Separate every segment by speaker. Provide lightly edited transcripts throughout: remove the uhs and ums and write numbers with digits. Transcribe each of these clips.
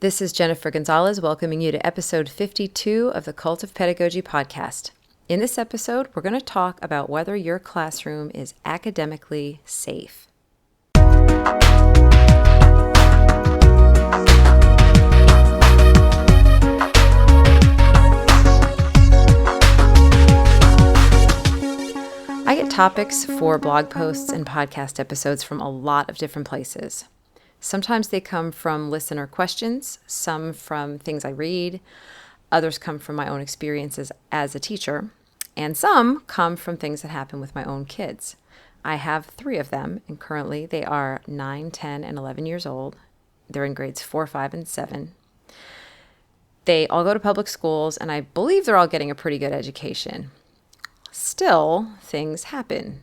Speaker 1: This is Jennifer Gonzalez welcoming you to episode 52 of the Cult of Pedagogy podcast. In this episode, we're going to talk about whether your classroom is academically safe. I get topics for blog posts and podcast episodes from a lot of different places. Sometimes they come from listener questions, some from things I read, others come from my own experiences as a teacher, and some come from things that happen with my own kids. I have 3 of them, and currently they are 9, 10, and 11 years old. They're in grades 4, 5, and 7. They all go to public schools, and I believe they're all getting a pretty good education. Still, things happen.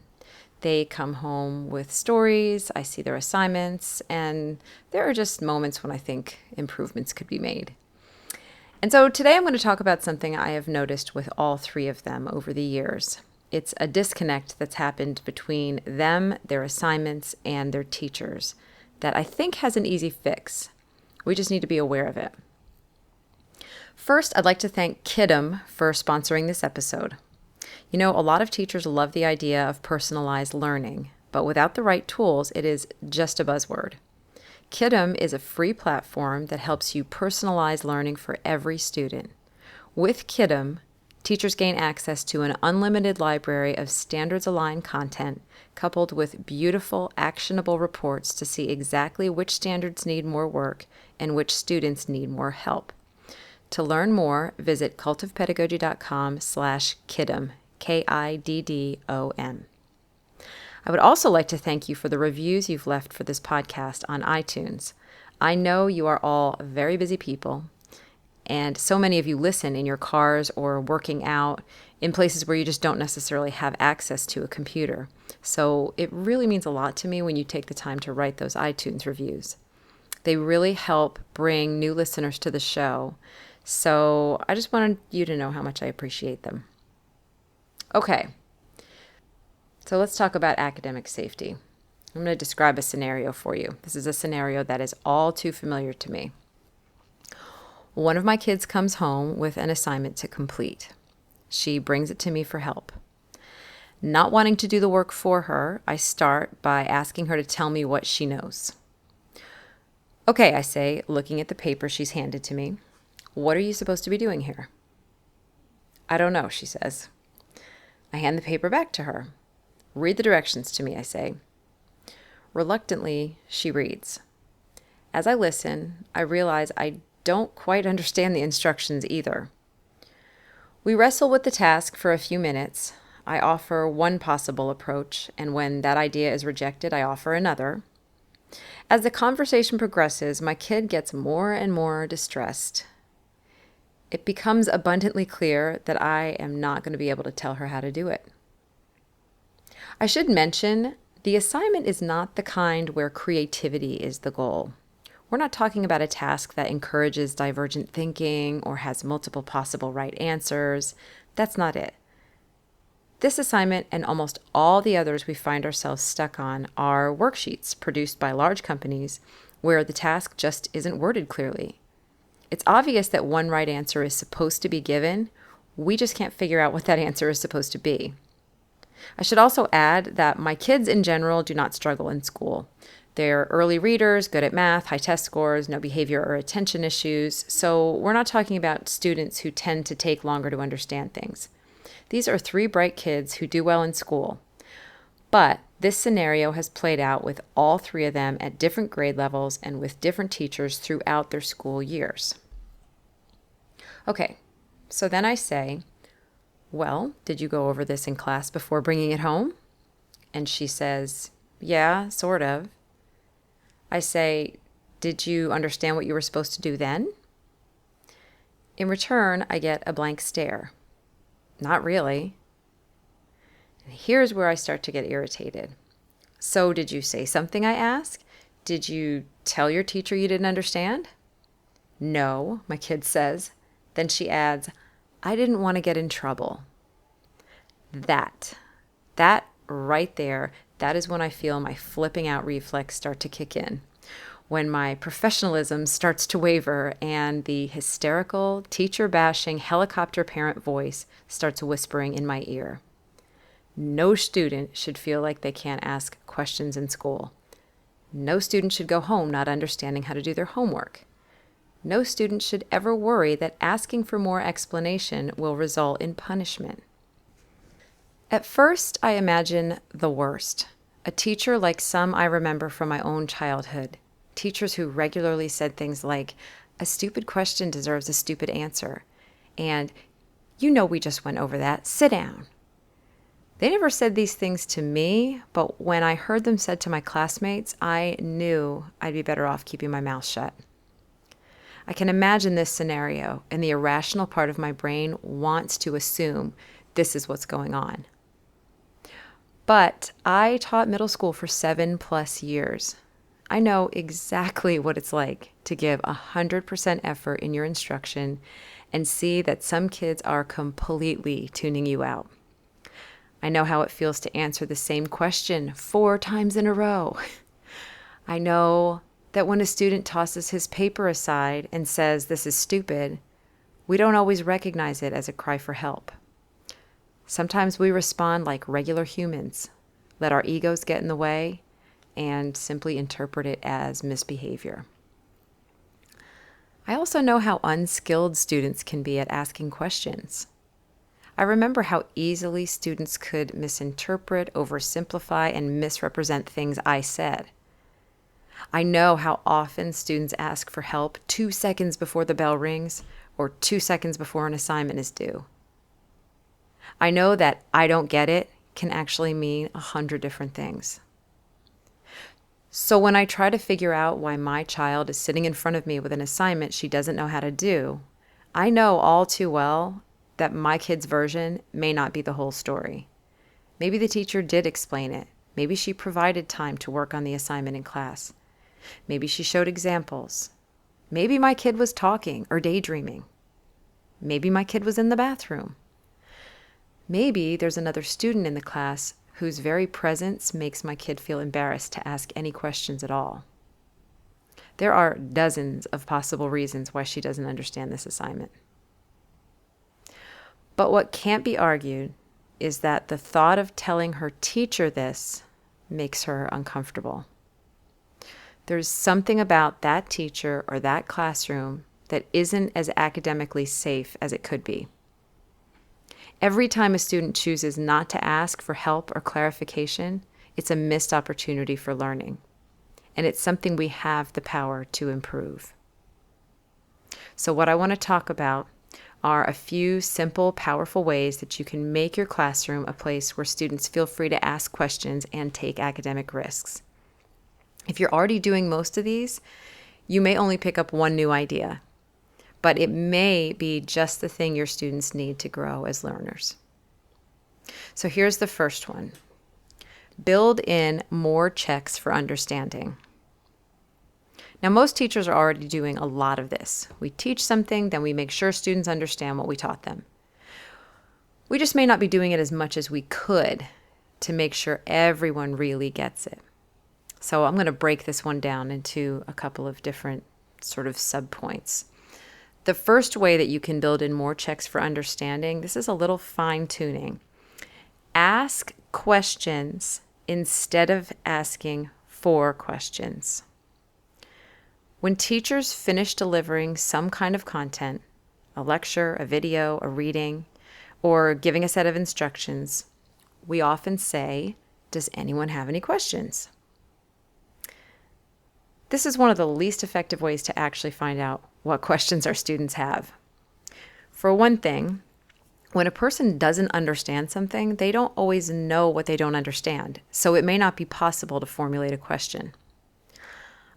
Speaker 1: They come home with stories, I see their assignments, and there are just moments when I think improvements could be made. And so today I'm going to talk about something I have noticed with all 3 of them over the years. It's a disconnect that's happened between them, their assignments, and their teachers that I think has an easy fix. We just need to be aware of it. First, I'd like to thank Kidem for sponsoring this episode. You know, a lot of teachers love the idea of personalized learning, but without the right tools, it is just a buzzword. Kidem is a free platform that helps you personalize learning for every student. With Kidem, teachers gain access to an unlimited library of standards-aligned content coupled with beautiful, actionable reports to see exactly which standards need more work and which students need more help. To learn more, visit cultofpedagogy.com/Kidem. Kiddom. I would also like to thank you for the reviews you've left for this podcast on iTunes. I know you are all very busy people, and so many of you listen in your cars or working out in places where you just don't necessarily have access to a computer. So it really means a lot to me when you take the time to write those iTunes reviews. They really help bring new listeners to the show. So I just wanted you to know how much I appreciate them. Okay, so let's talk about academic safety. I'm going to describe a scenario for you. This is a scenario that is all too familiar to me. One of my kids comes home with an assignment to complete. She brings it to me for help. Not wanting to do the work for her, I start by asking her to tell me what she knows. Okay, I say, looking at the paper she's handed to me. What are you supposed to be doing here? I don't know, she says. I hand the paper back to her. Read the directions to me, I say. Reluctantly, she reads. As I listen, I realize I don't quite understand the instructions either. We wrestle with the task for a few minutes. I offer one possible approach, and when that idea is rejected, I offer another. As the conversation progresses, my kid gets more and more distressed. It becomes abundantly clear that I am not going to be able to tell her how to do it. I should mention, the assignment is not the kind where creativity is the goal. We're not talking about a task that encourages divergent thinking or has multiple possible right answers. That's not it. This assignment and almost all the others we find ourselves stuck on are worksheets produced by large companies where the task just isn't worded clearly. It's obvious that one right answer is supposed to be given. We just can't figure out what that answer is supposed to be. I should also add that my kids in general do not struggle in school. They're early readers, good at math, high test scores, no behavior or attention issues. So we're not talking about students who tend to take longer to understand things. These are 3 bright kids who do well in school. But this scenario has played out with all 3 of them at different grade levels and with different teachers throughout their school years. Okay, so then I say, well, did you go over this in class before bringing it home? And she says, yeah, sort of. I say, did you understand what you were supposed to do then? In return, I get a blank stare. Not really. And here's where I start to get irritated. So did you say something, I ask? Did you tell your teacher you didn't understand? No, my kid says. Then she adds, I didn't want to get in trouble. That right there, that is when I feel my flipping out reflex start to kick in. when my professionalism starts to waver and the hysterical, teacher-bashing helicopter parent voice starts whispering in my ear. No student should feel like they can't ask questions in school. No student should go home not understanding how to do their homework. No student should ever worry that asking for more explanation will result in punishment. At first, I imagine the worst. A teacher like some I remember from my own childhood. Teachers who regularly said things like, "A stupid question deserves a stupid answer," and "You know we just went over that. Sit down." They never said these things to me, but when I heard them said to my classmates, I knew I'd be better off keeping my mouth shut. I can imagine this scenario, and the irrational part of my brain wants to assume this is what's going on. But I taught middle school for 7+ years. I know exactly what it's like to give 100% effort in your instruction and see that some kids are completely tuning you out. I know how it feels to answer the same question 4 times in a row. I know that when a student tosses his paper aside and says, "This is stupid," we don't always recognize it as a cry for help. Sometimes we respond like regular humans, let our egos get in the way, and simply interpret it as misbehavior. I also know how unskilled students can be at asking questions. I remember how easily students could misinterpret, oversimplify, and misrepresent things I said. I know how often students ask for help 2 seconds before the bell rings or 2 seconds before an assignment is due. I know that "I don't get it" can actually mean 100 different things. So when I try to figure out why my child is sitting in front of me with an assignment she doesn't know how to do, I know all too well that my kid's version may not be the whole story. Maybe the teacher did explain it. Maybe she provided time to work on the assignment in class. Maybe she showed examples. Maybe my kid was talking or daydreaming. Maybe my kid was in the bathroom. Maybe there's another student in the class whose very presence makes my kid feel embarrassed to ask any questions at all. There are dozens of possible reasons why she doesn't understand this assignment. But what can't be argued is that the thought of telling her teacher this makes her uncomfortable. There's something about that teacher or that classroom that isn't as academically safe as it could be. Every time a student chooses not to ask for help or clarification, it's a missed opportunity for learning. And it's something we have the power to improve. So what I want to talk about are a few simple, powerful ways that you can make your classroom a place where students feel free to ask questions and take academic risks. If you're already doing most of these, you may only pick up one new idea, but it may be just the thing your students need to grow as learners. So here's the first one. Build in more checks for understanding. Now, most teachers are already doing a lot of this. We teach something, then we make sure students understand what we taught them. We just may not be doing it as much as we could to make sure everyone really gets it. So I'm going to break this one down into a couple of different sort of subpoints. The first way that you can build in more checks for understanding, this is a little fine-tuning. Ask questions instead of asking for questions. When teachers finish delivering some kind of content, a lecture, a video, a reading, or giving a set of instructions, we often say, "Does anyone have any questions?" This is one of the least effective ways to actually find out what questions our students have. For one thing, when a person doesn't understand something, they don't always know what they don't understand, so it may not be possible to formulate a question.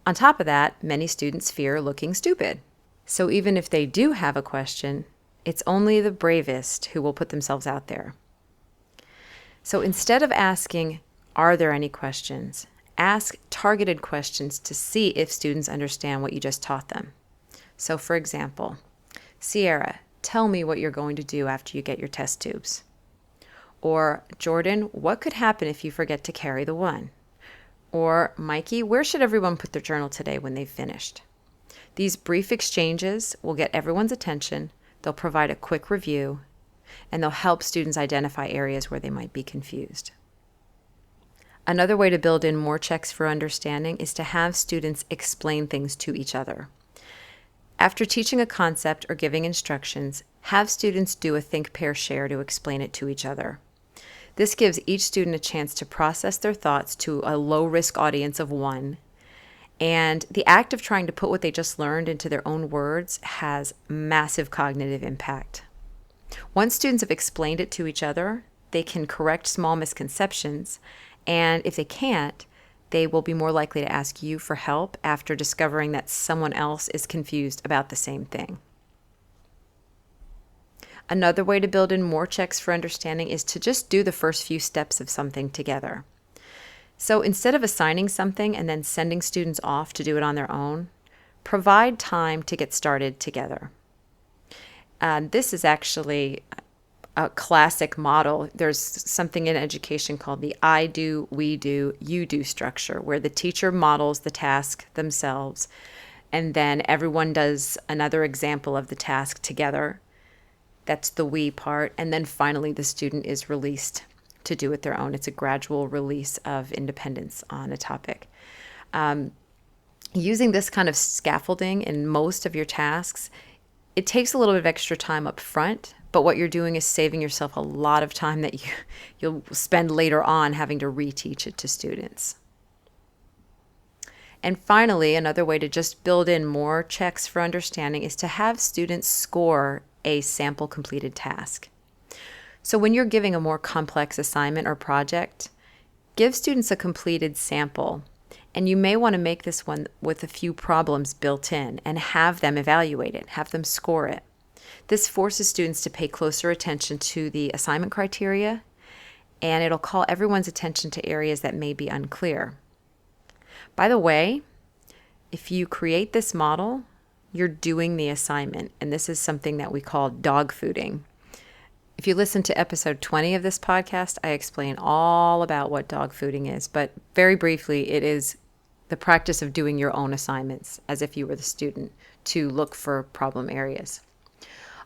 Speaker 1: On top of that, many students fear looking stupid. So even if they do have a question, it's only the bravest who will put themselves out there. So instead of asking, "Are there any questions?" ask targeted questions to see if students understand what you just taught them. So for example, "Sierra, tell me what you're going to do after you get your test tubes." Or, "Jordan, what could happen if you forget to carry the one?" Or, Mikey, where should everyone put their journal today when they've finished? These brief exchanges will get everyone's attention, they'll provide a quick review, and they'll help students identify areas where they might be confused. Another way to build in more checks for understanding is to have students explain things to each other. After teaching a concept or giving instructions, have students do a think, pair, share to explain it to each other. This gives each student a chance to process their thoughts to a low-risk audience of one, and the act of trying to put what they just learned into their own words has massive cognitive impact. Once students have explained it to each other, they can correct small misconceptions, and if they can't, they will be more likely to ask you for help after discovering that someone else is confused about the same thing. Another way to build in more checks for understanding is to just do the first few steps of something together. So instead of assigning something and then sending students off to do it on their own, provide time to get started together. This is actually a classic model. There's something in education called the I do, we do, you do structure, where the teacher models the task themselves, and then everyone does another example of the task together. That's the we part. And then finally, the student is released to do it their own. It's a gradual release of independence on a topic. Using this kind of scaffolding in most of your tasks, it takes a little bit of extra time up front, but what you're doing is saving yourself a lot of time that you'll spend later on having to reteach it to students. And finally, another way to just build in more checks for understanding is to have students score a sample completed task. So when you're giving a more complex assignment or project, give students a completed sample. And you may want to make this one with a few problems built in and have them evaluate it, have them score it. This forces students to pay closer attention to the assignment criteria, and it'll call everyone's attention to areas that may be unclear. By the way, if you create this model, you're doing the assignment, and this is something that we call dog fooding. If you listen to episode 20 of this podcast, I explain all about what dog fooding is, but very briefly, it is the practice of doing your own assignments as if you were the student to look for problem areas.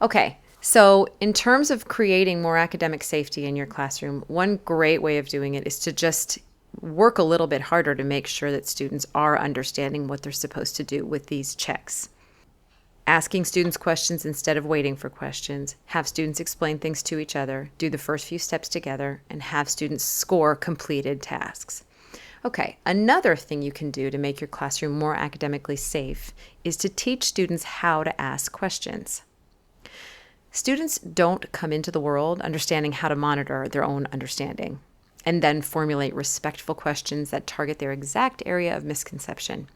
Speaker 1: Okay, so in terms of creating more academic safety in your classroom, one great way of doing it is to just work a little bit harder to make sure that students are understanding what they're supposed to do with these checks. Asking students questions instead of waiting for questions, have students explain things to each other, do the first few steps together, and have students score completed tasks. Okay, another thing you can do to make your classroom more academically safe is to teach students how to ask questions. Students don't come into the world understanding how to monitor their own understanding and then formulate respectful questions that target their exact area of misconception.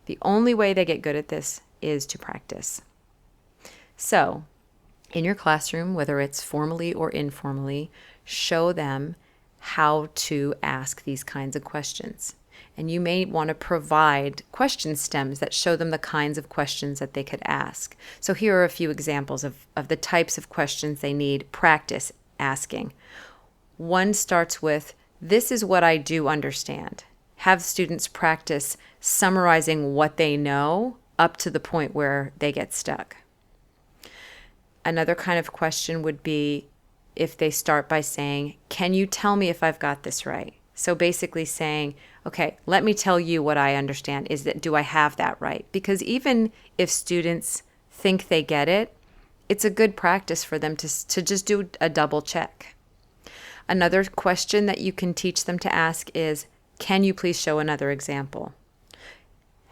Speaker 1: The only way they get good at this is to practice. So, in your classroom, whether it's formally or informally, show them how to ask these kinds of questions. And you may want to provide question stems that show them the kinds of questions that they could ask. So here are a few examples of the types of questions they need practice asking. One starts with, "This is what I do understand." Have students practice summarizing what they know up to the point where they get stuck. Another kind of question would be if they start by saying, "Can you tell me if I've got this right?" So basically saying, okay, let me tell you what I understand. Do I have that right? Because even if students think they get it, it's a good practice for them to just do a double check. Another question that you can teach them to ask is, "Can you please show another example?"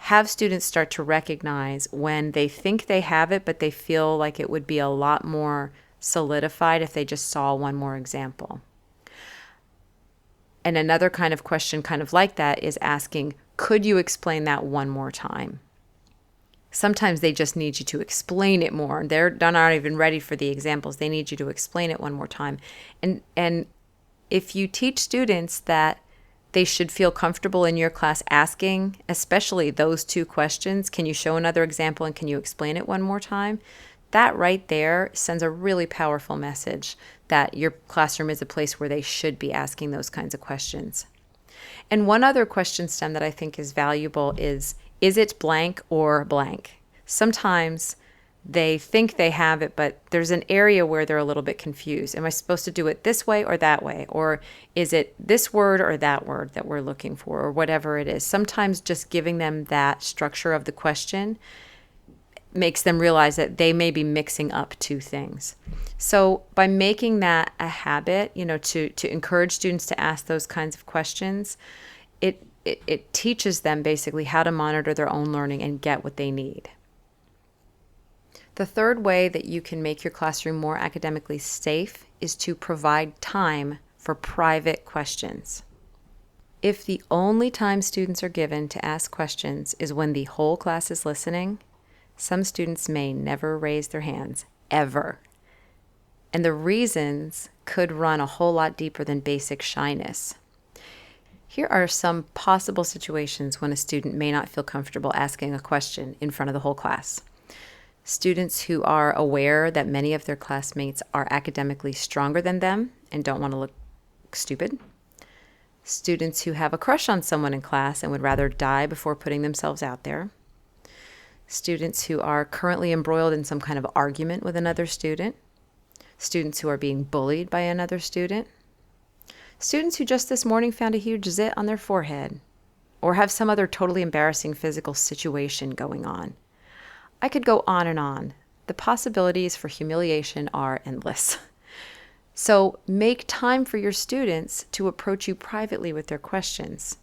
Speaker 1: Have students start to recognize when they think they have it, but they feel like it would be a lot more solidified if they just saw one more example. And another kind of question kind of like that is asking, "Could you explain that one more time?" Sometimes they just need you to explain it more. They're not even ready for the examples. They need you to explain it one more time. And if you teach students that they should feel comfortable in your class asking, especially those two questions, "Can you show another example and can you explain it one more time?" That right there sends a really powerful message that your classroom is a place where they should be asking those kinds of questions. And one other question stem that I think is valuable is it blank or blank? Sometimes they think they have it, but there's an area where they're a little bit confused. Am I supposed to do it this way or that way? Or is it this word or that word that we're looking for, or whatever it is? Sometimes just giving them that structure of the question makes them realize that they may be mixing up two things. So by making that a habit, to encourage students to ask those kinds of questions, it teaches them basically how to monitor their own learning and get what they need. The third way that you can make your classroom more academically safe is to provide time for private questions. If the only time students are given to ask questions is when the whole class is listening, some students may never raise their hands, ever. And the reasons could run a whole lot deeper than basic shyness. Here are some possible situations when a student may not feel comfortable asking a question in front of the whole class. Students who are aware that many of their classmates are academically stronger than them and don't want to look stupid. Students who have a crush on someone in class and would rather die before putting themselves out there. Students who are currently embroiled in some kind of argument with another student. Students who are being bullied by another student. Students who just this morning found a huge zit on their forehead, or have some other totally embarrassing physical situation going on. I could go on and on. The possibilities for humiliation are endless. So make time for your students to approach you privately with their questions.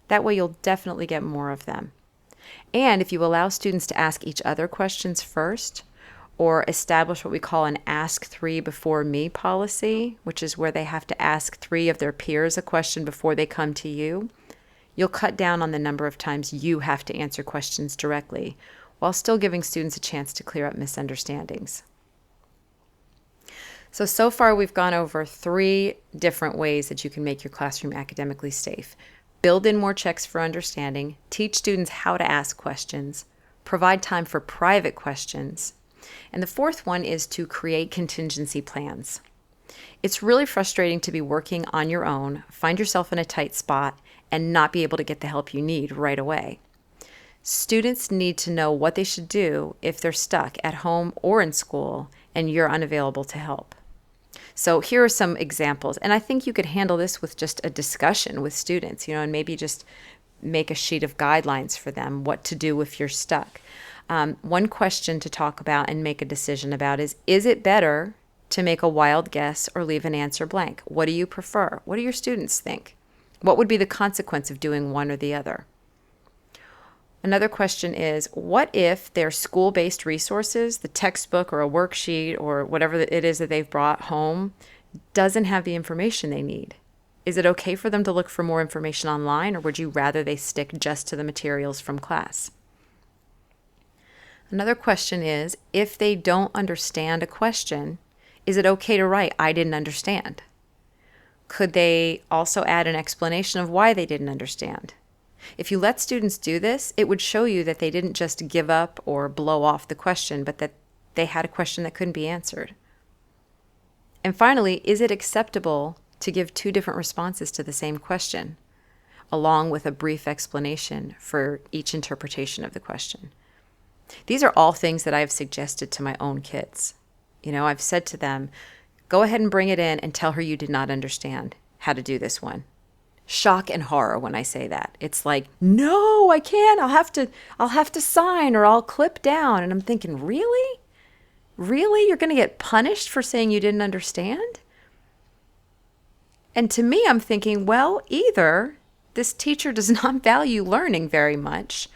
Speaker 1: That way you'll definitely get more of them. And if you allow students to ask each other questions first, or establish what we call an ask three before me policy, which is where they have to ask three of their peers a question before they come to you, you'll cut down on the number of times you have to answer questions directly, while still giving students a chance to clear up misunderstandings. So far we've gone over 3 different ways that you can make your classroom academically safe. Build in more checks for understanding, teach students how to ask questions, provide time for private questions, and the fourth one is to create contingency plans. It's really frustrating to be working on your own, find yourself in a tight spot, and not be able to get the help you need right away. Students need to know what they should do if they're stuck at home or in school and you're unavailable to help. So here are some examples, and I think you could handle this with just a discussion with students, and maybe just make a sheet of guidelines for them, what to do if you're stuck. One question to talk about and make a decision about is it better to make a wild guess or leave an answer blank? What do you prefer? What do your students think? What would be the consequence of doing one or the other? Another question is, what if their school-based resources, the textbook or a worksheet or whatever it is that they've brought home, doesn't have the information they need? Is it okay for them to look for more information online, or would you rather they stick just to the materials from class? Another question is, if they don't understand a question, is it okay to write, "I didn't understand"? Could they also add an explanation of why they didn't understand? If you let students do this, it would show you that they didn't just give up or blow off the question, but that they had a question that couldn't be answered. And finally, is it acceptable to give 2 different responses to the same question, along with a brief explanation for each interpretation of the question? These are all things that I've suggested to my own kids. I've said to them, go ahead and bring it in and tell her you did not understand how to do this one. Shock and horror when I say that. It's like, no, I can't. I'll have to sign or I'll clip down. And I'm thinking, really? Really? You're going to get punished for saying you didn't understand? And to me, I'm thinking, well, either this teacher does not value learning very much,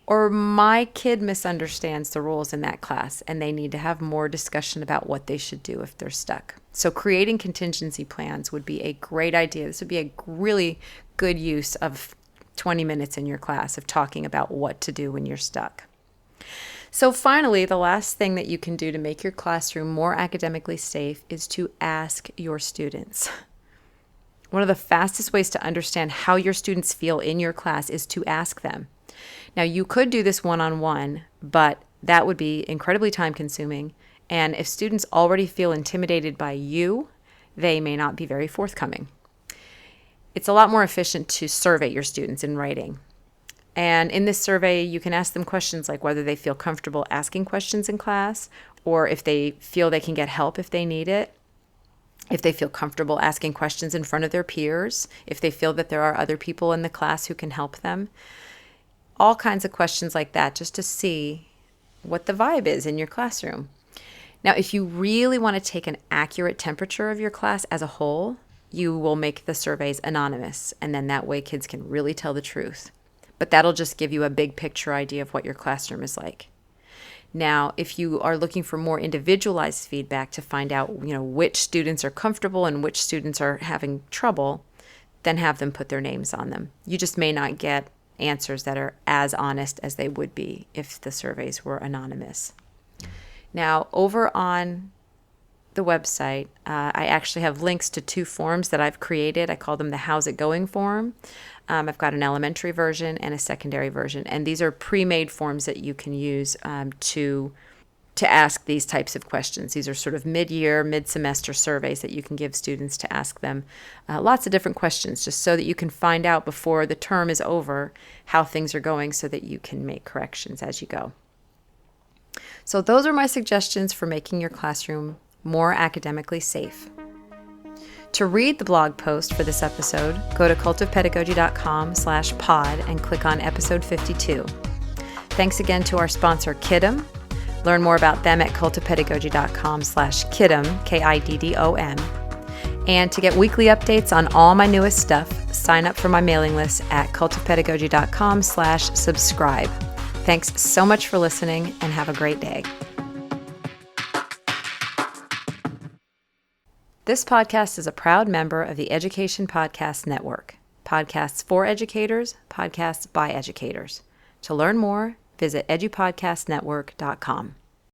Speaker 1: or my kid misunderstands the rules in that class and they need to have more discussion about what they should do if they're stuck. So creating contingency plans would be a great idea. This would be a really good use of 20 minutes in your class of talking about what to do when you're stuck. So finally, the last thing that you can do to make your classroom more academically safe is to ask your students. One of the fastest ways to understand how your students feel in your class is to ask them. Now, you could do this one-on-one, but that would be incredibly time-consuming. And if students already feel intimidated by you, they may not be very forthcoming. It's a lot more efficient to survey your students in writing. And in this survey, you can ask them questions like whether they feel comfortable asking questions in class, or if they feel they can get help if they need it, if they feel comfortable asking questions in front of their peers, if they feel that there are other people in the class who can help them. All kinds of questions like that, just to see what the vibe is in your classroom. Now, if you really want to take an accurate temperature of your class as a whole, you will make the surveys anonymous, and then that way kids can really tell the truth. But that'll just give you a big picture idea of what your classroom is like. Now, if you are looking for more individualized feedback to find out, which students are comfortable and which students are having trouble, then have them put their names on them. You just may not get answers that are as honest as they would be if the surveys were anonymous. Now, over on the website, I actually have links to 2 forms that I've created. I call them the How's It Going form. I've got an elementary version and a secondary version, and these are pre-made forms that you can use to ask these types of questions. These are sort of mid-year, mid-semester surveys that you can give students to ask them lots of different questions, just so that you can find out before the term is over how things are going, so that you can make corrections as you go. So those are my suggestions for making your classroom more academically safe. To read the blog post for this episode, go to cultofpedagogy.com/pod and click on episode 52. Thanks again to our sponsor, Kiddom. Learn more about them at cultofpedagogy.com/Kiddom, Kiddom. And to get weekly updates on all my newest stuff, sign up for my mailing list at cultofpedagogy.com/subscribe. Thanks so much for listening, and have a great day. This podcast is a proud member of the Education Podcast Network. Podcasts for educators, podcasts by educators. To learn more, visit edupodcastnetwork.com.